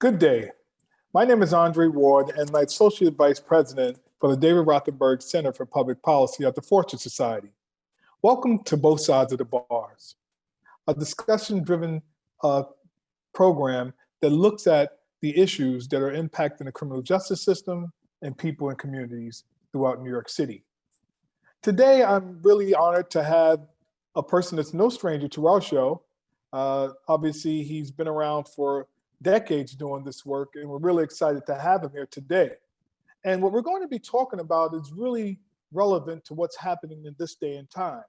Good day. My name is Andre Ward, and I'm Associate Vice President for the David Rothenberg Center for Public Policy at the Fortune Society. Welcome to Both Sides of the Bars, a discussion-driven program that looks at the issues that are impacting the criminal justice system and people and communities throughout New York City. Today, I'm really honored to have a person that's no stranger to our show. Obviously, he's been around for decades doing this work, and we're really excited to have him here today. And what we're going to be talking about is really relevant to what's happening in this day and time.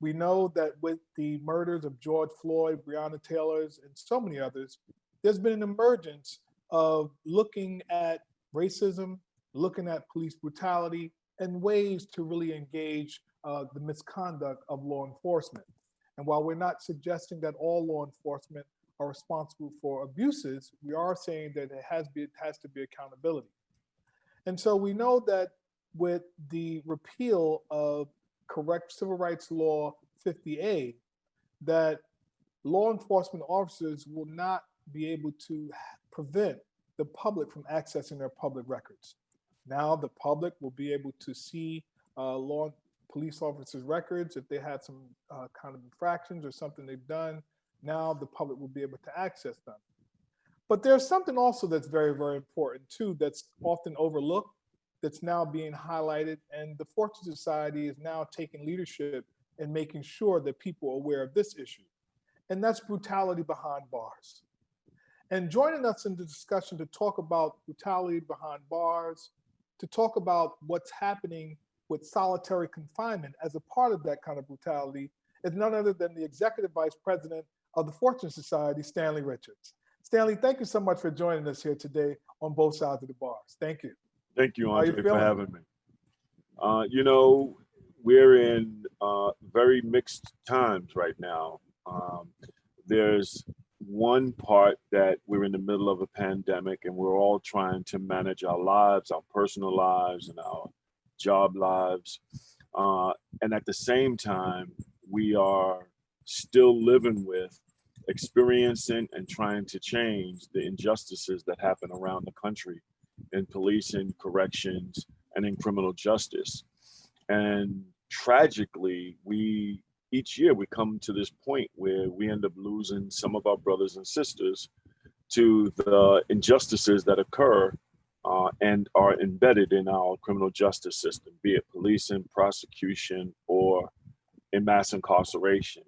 We know that with the murders of George Floyd, Breonna Taylor's, and so many others, there's been an emergence of looking at racism, looking at police brutality, and ways to really engage the misconduct of law enforcement. And while we're not suggesting that all law enforcement are responsible for abuses, we are saying that it has to be accountability. And so we know that with the repeal of correct Civil Rights Law 50A, that law enforcement officers will not be able to prevent the public from accessing their public records. Now the public will be able to see police officers' records if they had some kind of infractions or something they've done. Now the public will be able to access them. But there's something also that's very, very important too, that's often overlooked, that's now being highlighted, and the Fortune Society is now taking leadership in making sure that people are aware of this issue. And that's brutality behind bars. And joining us in the discussion to talk about brutality behind bars, to talk about what's happening with solitary confinement as a part of that kind of brutality, is none other than the Executive Vice President of the Fortune Society, Stanley Richards. Stanley, thank you so much for joining us here today on Both Sides of the Bars. Thank you. Thank you, Andre, for having me. We're in very mixed times right now. There's one part that we're in the middle of a pandemic and we're all trying to manage our lives, our personal lives and our job lives. And at the same time, we are still living with, experiencing and trying to change the injustices that happen around the country in policing, corrections, and in criminal justice. And tragically, each year we come to this point where we end up losing some of our brothers and sisters to the injustices that occur and are embedded in our criminal justice system, be it policing, prosecution, or in mass incarceration.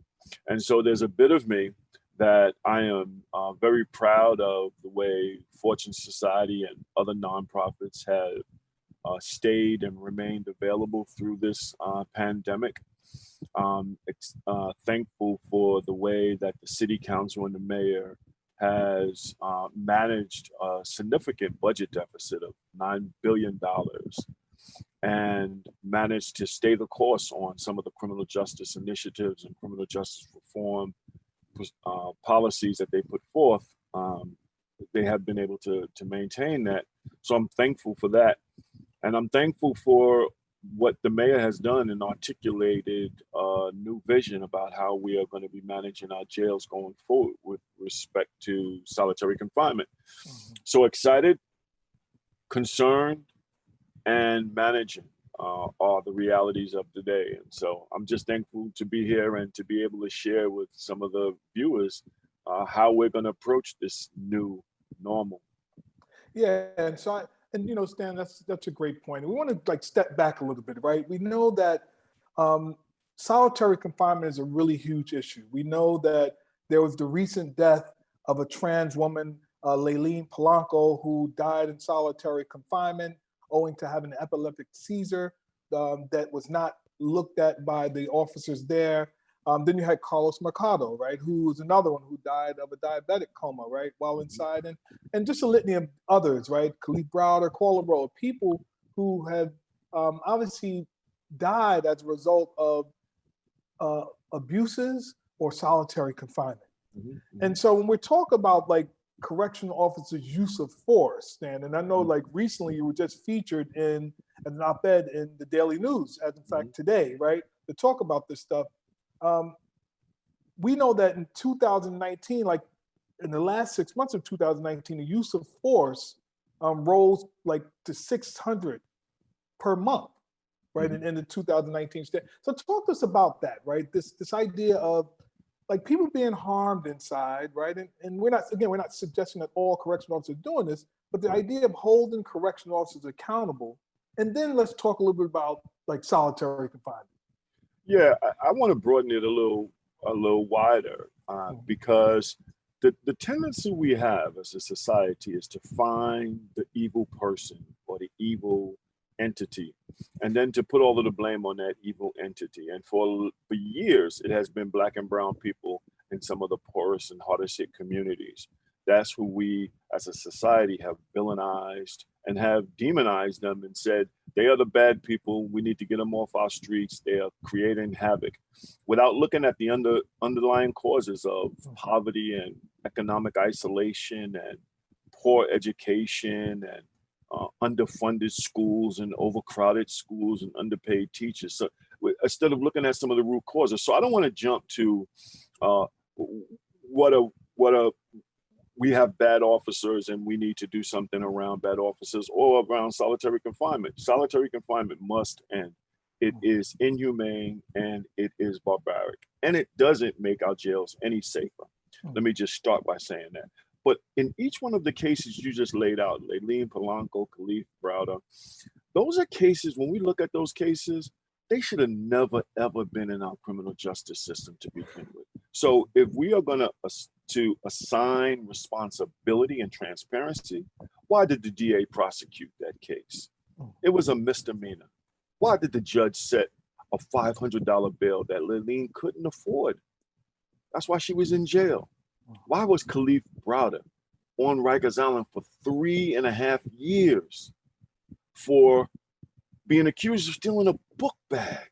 And so there's a bit of me that I am very proud of the way Fortune Society and other nonprofits have stayed and remained available through this pandemic. Thankful for the way that the City Council and the Mayor has managed a significant budget deficit of $9 billion and managed to stay the course on some of the criminal justice initiatives and criminal justice reform policies that they put forth. They have been able to maintain that. So I'm thankful for that. And I'm thankful for what the mayor has done and articulated a new vision about how we are going to be managing our jails going forward with respect to solitary confinement. Mm-hmm. So excited, concerned, and managing are the realities of today. And so I'm just thankful to be here and to be able to share with some of the viewers how we're going to approach this new normal. Yeah, and so Stan, that's a great point. We want to step back a little bit, right? We know that solitary confinement is a really huge issue. We know that there was the recent death of a trans woman, Layleen Polanco, who died in solitary confinement owing to having an epileptic seizure that was not looked at by the officers there. Then you had Carlos Mercado, right, who was another one who died of a diabetic coma, right, while inside, and just a litany of others, right, Khalid Browder, Carla Rowe, people who have obviously died as a result of abuses or solitary confinement. Mm-hmm. And so when we talk about correctional officers' use of force, Stan, and I know recently you were just featured in an op-ed in the Daily News, as in fact today, right, to talk about this stuff. We know that in 2019, in the last 6 months of 2019, the use of force rose like to 600 per month, right? Mhm. In the 2019 stat. So talk to us about that, right? This idea of like people being harmed inside, right? And we're not suggesting that all correctional officers are doing this, but the idea of holding correctional officers accountable. And then let's talk a little bit about like solitary confinement. Yeah, I want to broaden it a little wider because the tendency we have as a society is to find the evil person or the evil entity, and then to put all of the blame on that evil entity. And for years, it has been Black and brown people in some of the poorest and hardest hit communities. That's who we as a society have villainized and have demonized them and said, they are the bad people. We need to get them off our streets. They are creating havoc without looking at the underlying causes of poverty and economic isolation and poor education and underfunded schools and overcrowded schools and underpaid teachers. So instead of looking at some of the root causes, so I don't want to jump to what a we have bad officers and we need to do something around bad officers or around solitary confinement. Solitary confinement must end. It is inhumane and it is barbaric, and it doesn't make our jails any safer. Let me just start by saying that. But in each one of the cases you just laid out, Layleen Polanco, Kalief Browder, those are cases, when we look at those cases, they should have never, ever been in our criminal justice system to begin with. So if we are going to assign responsibility and transparency, why did the DA prosecute that case? It was a misdemeanor. Why did the judge set a $500 bail that Layleen couldn't afford? That's why she was in jail. Why was Kalief Browder on Rikers Island for 3.5 years for being accused of stealing a book bag?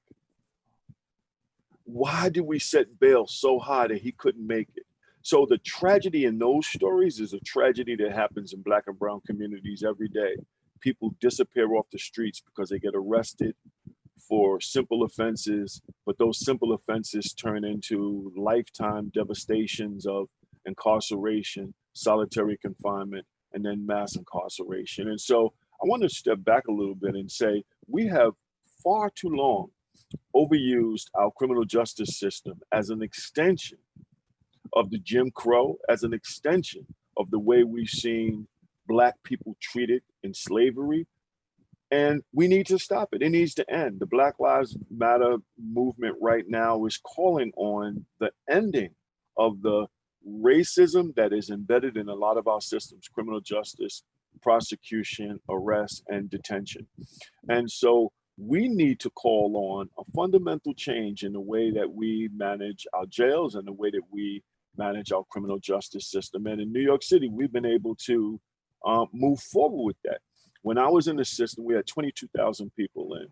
Why did we set bail so high that he couldn't make it? So the tragedy in those stories is a tragedy that happens in Black and brown communities every day. People disappear off the streets because they get arrested for simple offenses, but those simple offenses turn into lifetime devastations of incarceration, solitary confinement, and then mass incarceration. And so I want to step back a little bit and say we have far too long overused our criminal justice system as an extension of the Jim Crow, as an extension of the way we've seen Black people treated in slavery. And we need to stop it. It needs to end. The Black Lives Matter movement right now is calling on the ending of the racism that is embedded in a lot of our systems, criminal justice, prosecution, arrest, and detention. And so we need to call on a fundamental change in the way that we manage our jails and the way that we manage our criminal justice system. And in New York City, we've been able to move forward with that. When I was in the system, we had 22,000 people in.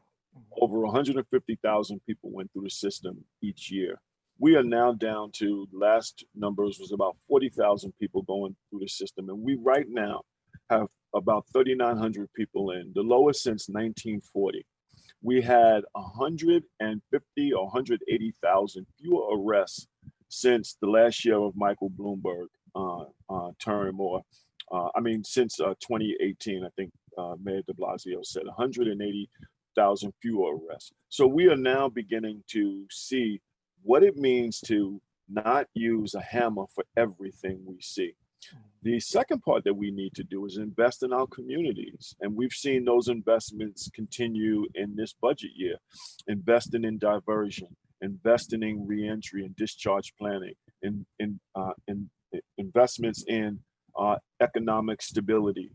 Over 150,000 people went through the system each year. We are now down to, last numbers was about 40,000 people going through the system. And we right now have about 3,900 people in, the lowest since 1940. We had 150 or 180,000 fewer arrests since the last year of Michael Bloomberg term, or since 2018, I think Mayor de Blasio said 180,000 fewer arrests. So we are now beginning to see what it means to not use a hammer for everything we see. The second part that we need to do is invest in our communities. And we've seen those investments continue in this budget year, investing in diversion, investing in reentry and discharge planning, in investments in economic stability,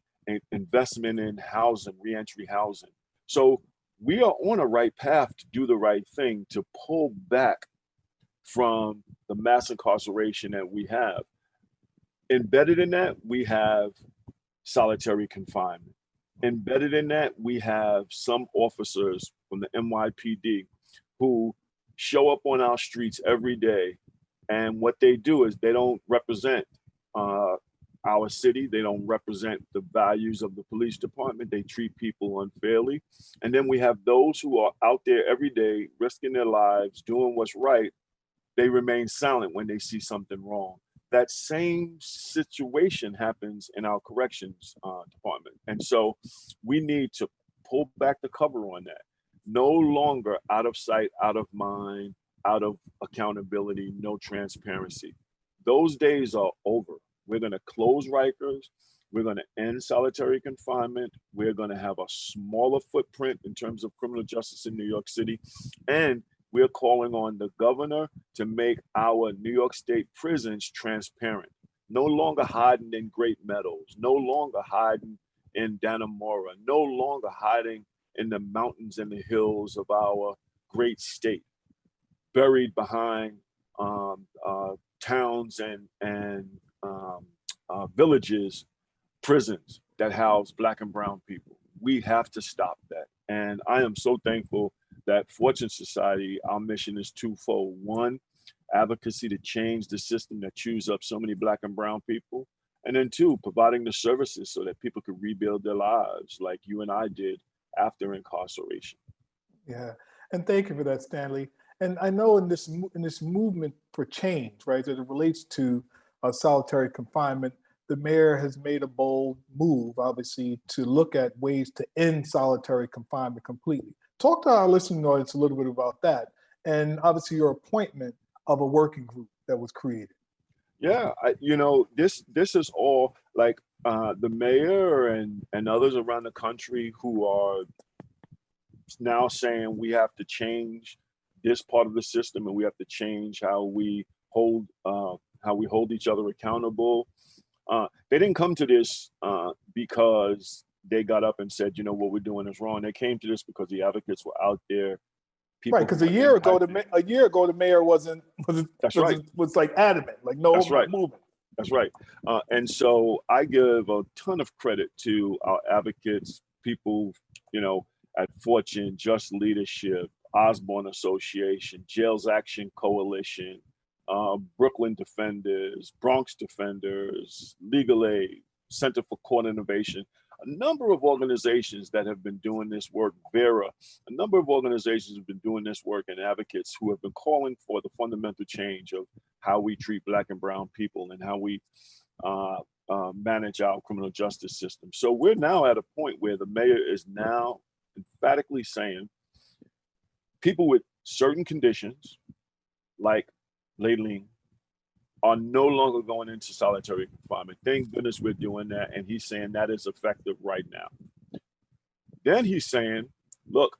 investment in housing, reentry housing. So we are on a right path to do the right thing, to pull back from the mass incarceration that we have. Embedded in that, we have solitary confinement. Embedded in that, we have some officers from the NYPD who show up on our streets every day. And what they do is they don't represent our city. They don't represent the values of the police department. They treat people unfairly. And then we have those who are out there every day, risking their lives, doing what's right. They remain silent when they see something wrong. that same situation happens in our corrections department. And so we need to pull back the cover on that. No longer out of sight, out of mind, out of accountability, no transparency. Those days are over. We're going to close Rikers. We're going to end solitary confinement. We're going to have a smaller footprint in terms of criminal justice in New York City. And we're calling on the governor to make our New York State prisons transparent. No longer hiding in Great Meadows, no longer hiding in Dannemora, no longer hiding in the mountains and the hills of our great state, buried behind towns and villages, prisons that house Black and brown people. We have to stop that. And I am so thankful that Fortune Society, our mission is twofold. One, advocacy to change the system that chews up so many Black and brown people. And then two, providing the services so that people could rebuild their lives like you and I did after incarceration. Yeah, and thank you for that, Stanley. And I know in this movement for change, right, as it relates to solitary confinement, the mayor has made a bold move, obviously, to look at ways to end solitary confinement completely. Talk to our listening audience a little bit about that, and obviously your appointment of a working group that was created. Yeah, this is all like the mayor and others around the country who are now saying we have to change this part of the system and we have to change how we hold each other accountable. They didn't come to this because they got up and said, what we're doing is wrong. They came to this because the advocates were out there. Right, because a year ago, the mayor was like adamant, like no, that's right. moving. That's right. And so I give a ton of credit to our advocates, people, at Fortune, Just Leadership, Osborne Association, Jails Action Coalition, Brooklyn Defenders, Bronx Defenders, Legal Aid, Center for Court Innovation, a number of organizations that have been doing this work, Vera, a number of organizations have been doing this work, and advocates who have been calling for the fundamental change of how we treat Black and brown people and how we manage our criminal justice system. So we're now at a point where the mayor is now emphatically saying people with certain conditions, like Layleen, are no longer going into solitary confinement. Thank goodness we're doing that. And he's saying that is effective right now. Then he's saying, look,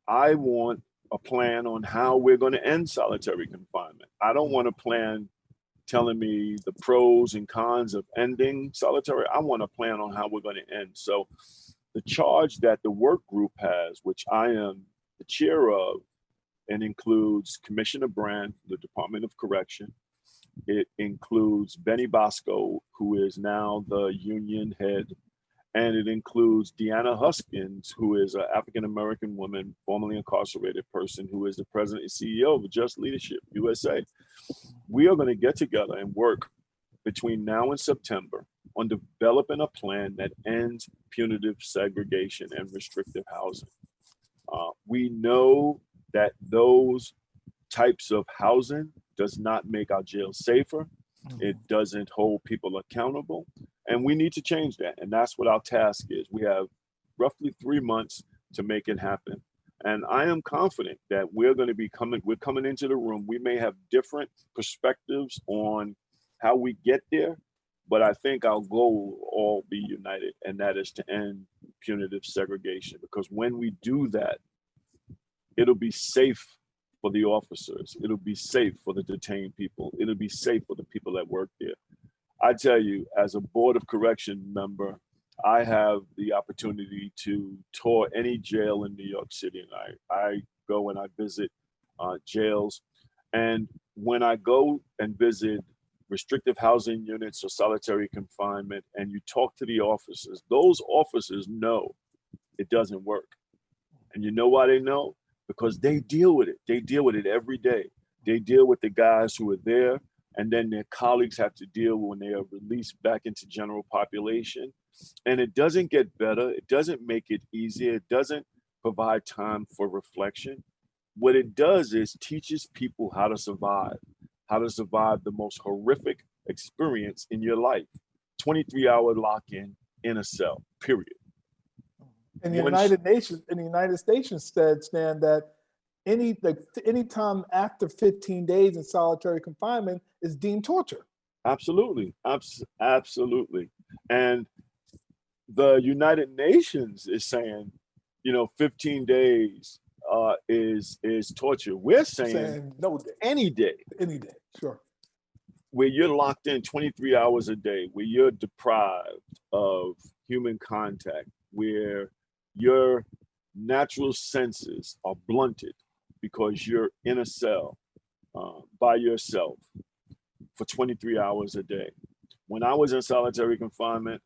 I want a plan on how we're going to end solitary confinement. I don't want a plan telling me the pros and cons of ending solitary. I want a plan on how we're going to end. So the charge that the work group has, which I am the chair of, and includes Commissioner Brand, the Department of Correction. It includes Benny Bosco, who is now the union head. And it includes Deanna Huskins, who is an African-American woman, formerly incarcerated person, who is the president and CEO of Just Leadership USA. We are going to get together and work between now and September on developing a plan that ends punitive segregation and restrictive housing. We know that those types of housing does not make our jails safer. It doesn't hold people accountable. And we need to change that. And that's what our task is. We have roughly 3 months to make it happen. And I am confident that we're coming into the room. We may have different perspectives on how we get there, but I think our goal will all be united, and that is to end punitive segregation. Because when we do that, it'll be safe for the officers. It'll be safe for the detained people. It'll be safe for the people that work there. I tell you, as a Board of Correction member, I have the opportunity to tour any jail in New York City, and I go and I visit jails. And when I go and visit restrictive housing units or solitary confinement, and you talk to the officers, those officers know it doesn't work. And you know why they know? Because they deal with it. They deal with it every day. They deal with the guys who are there, and then their colleagues have to deal when they are released back into general population. And it doesn't get better. It doesn't make it easier. It doesn't provide time for reflection. What it does is teaches people how to survive the most horrific experience in your life. 23-hour lock-in in a cell, period. And the United States said, Stan, that any time after 15 days in solitary confinement is deemed torture. Absolutely, absolutely. And the United Nations is saying, 15 days is torture. We're saying no day, any day, sure. Where you're locked in 23 hours a day, where you're deprived of human contact, where your natural senses are blunted because you're in a cell by yourself for 23 hours a day. When I was in solitary confinement,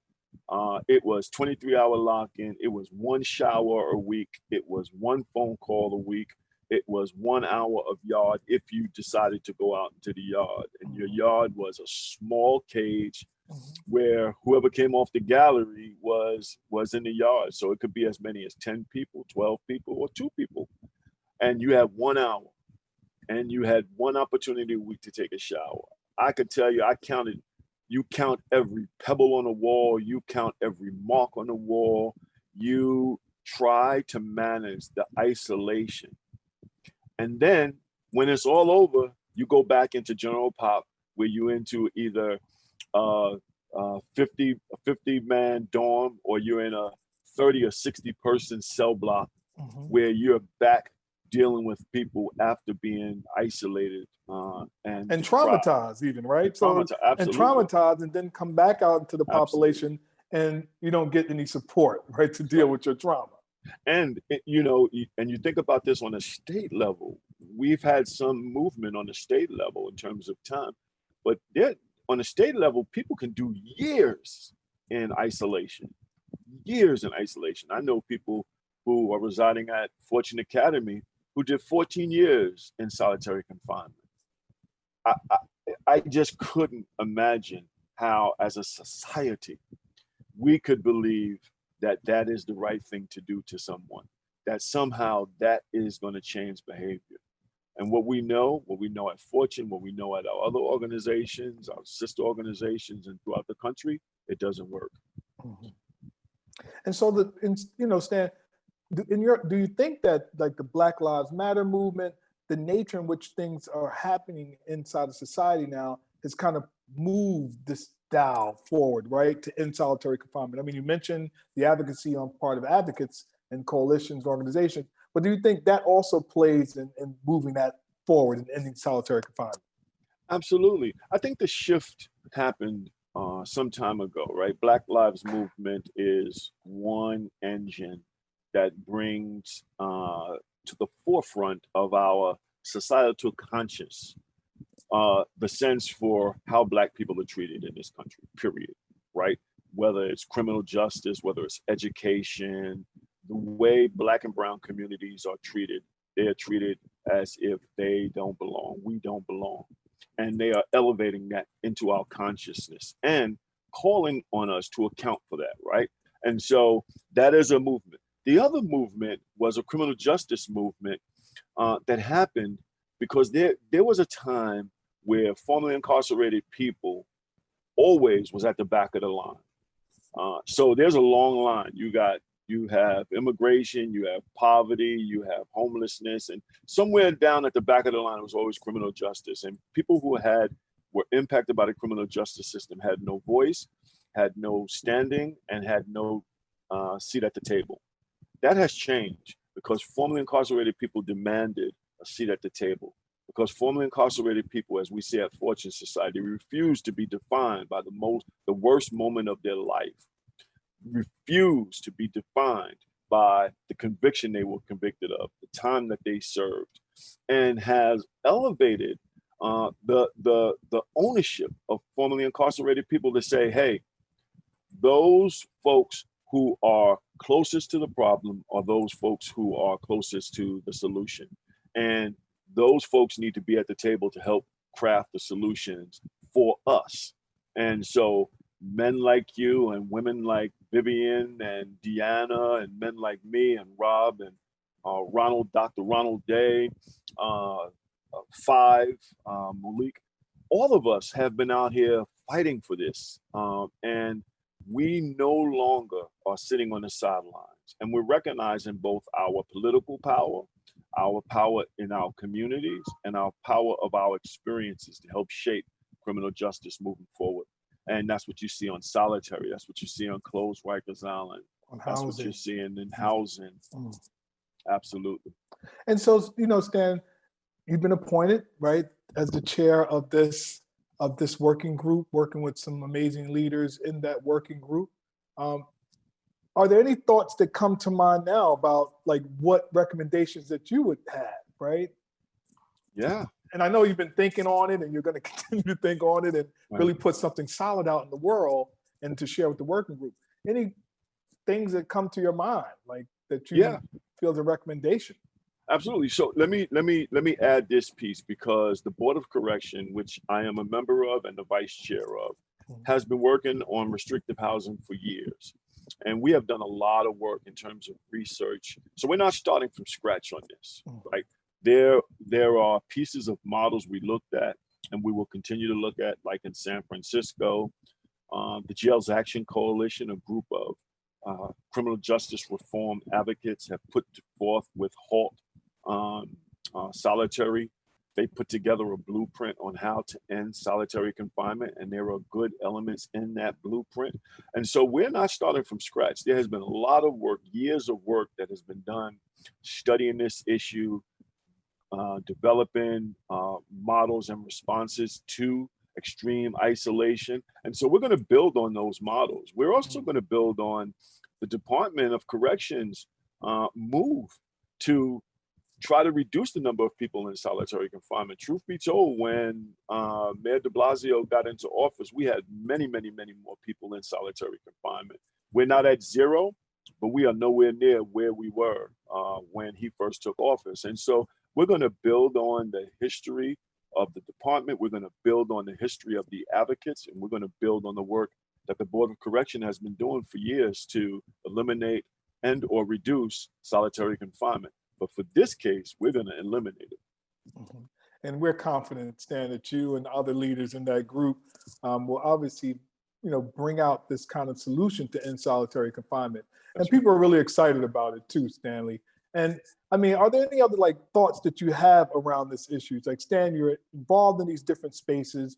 it was 23-hour lock-in. It was 1 shower a week. It was 1 phone call a week. It was 1 hour of yard if you decided to go out into the yard. And your yard was a small cage where whoever came off the gallery was in the yard. So it could be as many as 10 people, 12 people, or 2 people. And you had 1 hour. And you had 1 opportunity a week to take a shower. I could tell you, you count every pebble on the wall, you count every mark on the wall, you try to manage the isolation. And then when it's all over, you go back into general pop, where you're into either a 50-man dorm, or you're in a 30 or 60 person cell block, where you're back dealing with people after being isolated and traumatized, even, right? Traumatized, and then come back out into the population, and you don't get any support, right, to deal with your trauma. And you think about this on a state level. We've had some movement on the state level in terms of time, but on a state level, people can do years in isolation. I know people who are residing at Fortune Academy who did 14 years in solitary confinement. I just couldn't imagine how, as a society, we could believe that is the right thing to do to someone, that somehow that is going to change behavior. And what we know at Fortune, what we know at our other organizations, our sister organizations, and throughout the country, it doesn't work. And so, Stan, do you think that, like, the Black Lives Matter movement, the nature in which things are happening inside of society now, has kind of moved this dial forward, right, to end solitary confinement? I mean, you mentioned the advocacy on part of advocates and coalitions, organizations, but do you think that also plays in moving that forward and ending solitary confinement? Absolutely. I think the shift happened some time ago, right? Black Lives Movement is one engine that brings to the forefront of our societal conscience the sense for how Black people are treated in this country, period, right? Whether it's criminal justice, whether it's education, the way Black and brown communities are treated, they are treated as if they don't belong, we don't belong. And they are elevating that into our consciousness and calling on us to account for that, right? And so that is a movement. The other movement was a criminal justice movement that happened because there was a time where formerly incarcerated people always was at the back of the line. So there's a long line. You have immigration, you have poverty, you have homelessness, and somewhere down at the back of the line was always criminal justice. And people who were impacted by the criminal justice system had no voice, had no standing, and had no seat at the table. That has changed because formerly incarcerated people demanded a seat at the table. Because formerly incarcerated people, as we say at Fortune Society, refuse to be defined by the worst moment of their life, refuse to be defined by the conviction they were convicted of, the time that they served, and has elevated the ownership of formerly incarcerated people to say, hey, those folks who are closest to the problem are those folks who are closest to the solution. And those folks need to be at the table to help craft the solutions for us. And so men like you and women like Vivian and Deanna and men like me and Rob and Dr. Ronald Day, Five, Malik, all of us have been out here fighting for this. And we no longer are sitting on the sidelines. And we're recognizing both our political power, our power in our communities, and our power of our experiences to help shape criminal justice moving forward. And that's what you see on Solitary. That's what you see on closed Rikers Island. That's what you're seeing in housing. Absolutely. And so, Stan, you've been appointed, right, as the chair of this working group, working with some amazing leaders in that working group. Are there any thoughts that come to mind now about like what recommendations that you would have, right? Yeah. And I know you've been thinking on it, and you're going to continue to think on it and really put something solid out in the world and to share with the working group. Any things that come to your mind, like that you feel the recommendation? Absolutely. So let me add this piece, because the Board of Correction, which I am a member of and the vice chair of, has been working on restrictive housing for years. And we have done a lot of work in terms of research. So we're not starting from scratch on this, right? There are pieces of models we looked at and we will continue to look at, like in San Francisco, the Jails Action Coalition, a group of criminal justice reform advocates, have put forth with HALT, Solitary. They put together a blueprint on how to end solitary confinement, and there are good elements in that blueprint. And so we're not starting from scratch. There has been a lot of work, years of work that has been done studying this issue, developing models and responses to extreme isolation. And so we're going to build on those models. We're also going to build on the Department of Corrections move to try to reduce the number of people in solitary confinement. Truth be told, when Mayor de Blasio got into office, we had many, many, many more people in solitary confinement. We're not at zero, but we are nowhere near where we were when he first took office. And so we're going to build on the history of the department. We're going to build on the history of the advocates, and we're going to build on the work that the Board of Correction has been doing for years to eliminate and or reduce solitary confinement. But for this case, we're going to eliminate it. And we're confident, Stan, that you and other leaders in that group will obviously, bring out this kind of solution to end solitary confinement. And people are really excited about it too, Stanley. And I mean, are there any other thoughts that you have around this issue? It's like, Stan, you're involved in these different spaces,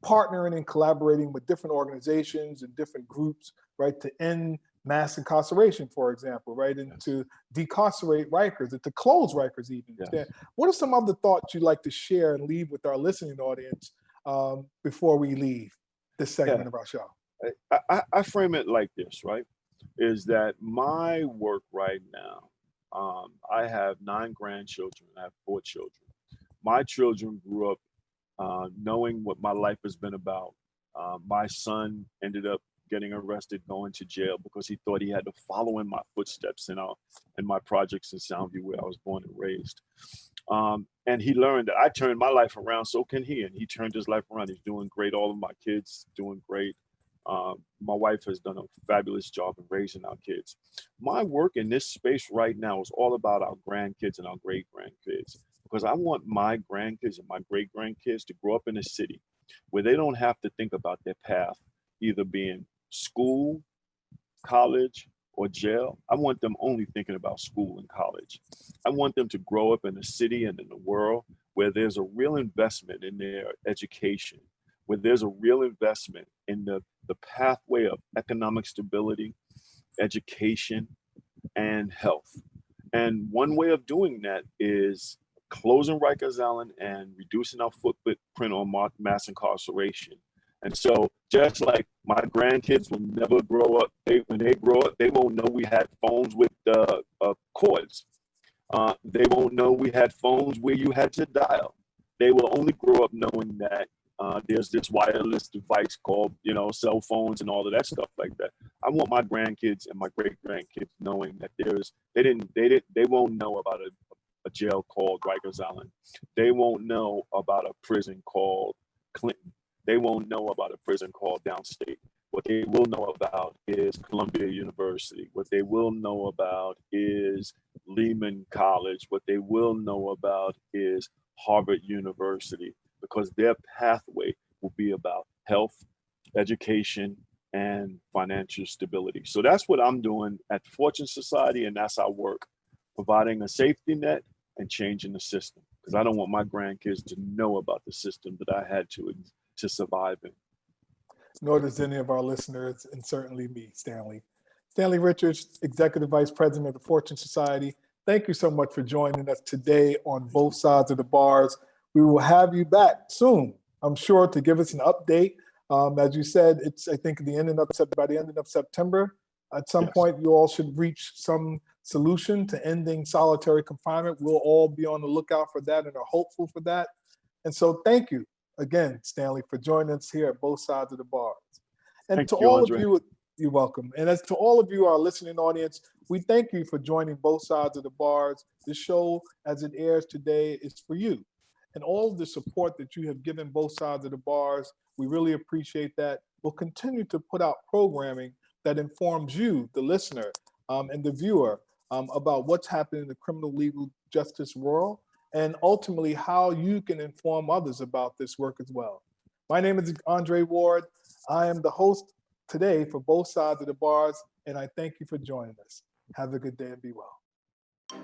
partnering and collaborating with different organizations and different groups, right, to end mass incarceration, for example, right, and to decarcerate Rikers, and to close Rikers even. Stan, what are some other thoughts you'd like to share and leave with our listening audience before we leave this segment of our show? I frame it like this, right, is that my work right now, I have 9 grandchildren, I have 4 children. My children grew up knowing what my life has been about. My son ended up getting arrested, going to jail because he thought he had to follow in my footsteps in my projects in Soundview, where I was born and raised. And he learned that I turned my life around, so can he. And he turned his life around. He's doing great. All of my kids doing great. My wife has done a fabulous job in raising our kids. My work in this space right now is all about our grandkids and our great grandkids, because I want my grandkids and my great grandkids to grow up in a city where they don't have to think about their path either being school, college, or jail. I want them only thinking about school and college. I want them to grow up in a city and in a world where there's a real investment in their education, where there's a real investment in the pathway of economic stability, education, and health. And one way of doing that is closing Rikers Island and reducing our footprint on mass incarceration. And so just like my grandkids will never grow up, when they grow up, they won't know we had phones with cords. They won't know we had phones where you had to dial. They will only grow up knowing that there's this wireless device called, cell phones and all of that stuff like that. I want my grandkids and my great grandkids knowing that they won't know about a jail called Rikers Island. They won't know about a prison called Clinton. They won't know about a prison called Downstate. What they will know about is Columbia University. What they will know about is Lehman College. What they will know about is Harvard University. because their pathway will be about health, education, and financial stability. So that's what I'm doing at Fortune Society, and that's our work, providing a safety net and changing the system. Because I don't want my grandkids to know about the system that I had to survive in. Nor does any of our listeners, and certainly me, Stanley. Stanley Richards, Executive Vice President of the Fortune Society, thank you so much for joining us today on Both Sides of the Bars. We will have you back soon, I'm sure, to give us an update. As you said, it's, I think, by the end of September. At some point, you all should reach some solution to ending solitary confinement. We'll all be on the lookout for that and are hopeful for that. And so thank you again, Stanley, for joining us here at Both Sides of the Bars. And Thank to you, all Andre. of you, you're welcome. And as to all of you, our listening audience, we thank you for joining Both Sides of the Bars. The show, as it airs today, is for you. And all of the support that you have given Both Sides of the Bars, we really appreciate that. We'll continue to put out programming that informs you, the listener, and the viewer about what's happening in the criminal legal justice world, and ultimately how you can inform others about this work as well. My name is Andre Ward. I am the host today for Both Sides of the Bars, and I thank you for joining us. Have a good day and be well.